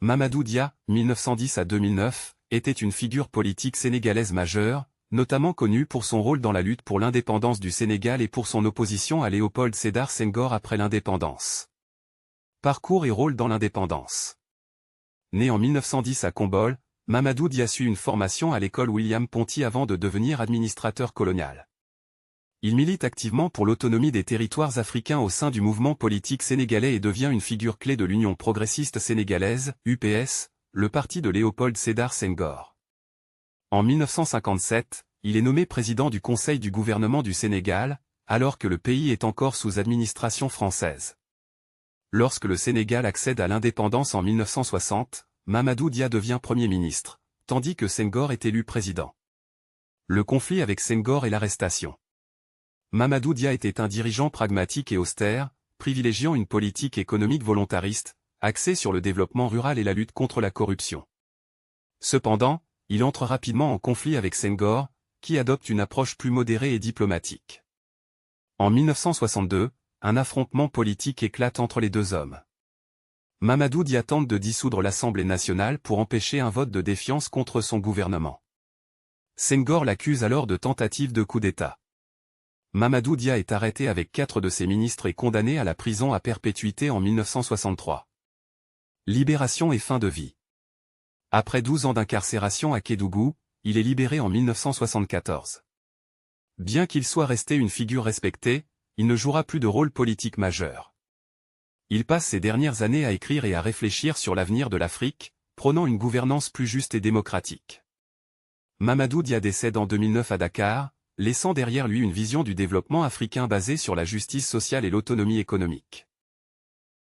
Mamadou Dia, 1910 à 2009, était une figure politique sénégalaise majeure, notamment connue pour son rôle dans la lutte pour l'indépendance du Sénégal et pour son opposition à Léopold Sédar Senghor après l'indépendance. Parcours et rôle dans l'indépendance. Né en 1910 à Khombole, Mamadou Dia suit une formation à l'école William-Ponty avant de devenir administrateur colonial. Il milite activement pour l'autonomie des territoires africains au sein du mouvement politique sénégalais et devient une figure clé de l'Union progressiste sénégalaise, UPS, le parti de Léopold Sédar Senghor. En 1957, il est nommé président du Conseil du gouvernement du Sénégal, alors que le pays est encore sous administration française. Lorsque le Sénégal accède à l'indépendance en 1960, Mamadou Dia devient Premier ministre, tandis que Senghor est élu président. Le conflit avec Senghor et l'arrestation. Mamadou Dia était un dirigeant pragmatique et austère, privilégiant une politique économique volontariste, axée sur le développement rural et la lutte contre la corruption. Cependant, il entre rapidement en conflit avec Senghor, qui adopte une approche plus modérée et diplomatique. En 1962, un affrontement politique éclate entre les deux hommes. Mamadou Dia tente de dissoudre l'Assemblée nationale pour empêcher un vote de défiance contre son gouvernement. Senghor l'accuse alors de tentative de coup d'État. Mamadou Dia est arrêté avec 4 de ses ministres et condamné à la prison à perpétuité en 1963. Libération et fin de vie. Après 12 ans d'incarcération à Kédougou, il est libéré en 1974. Bien qu'il soit resté une figure respectée, il ne jouera plus de rôle politique majeur. Il passe ses dernières années à écrire et à réfléchir sur l'avenir de l'Afrique, prônant une gouvernance plus juste et démocratique. Mamadou Dia décède en 2009 à Dakar, laissant derrière lui une vision du développement africain basée sur la justice sociale et l'autonomie économique.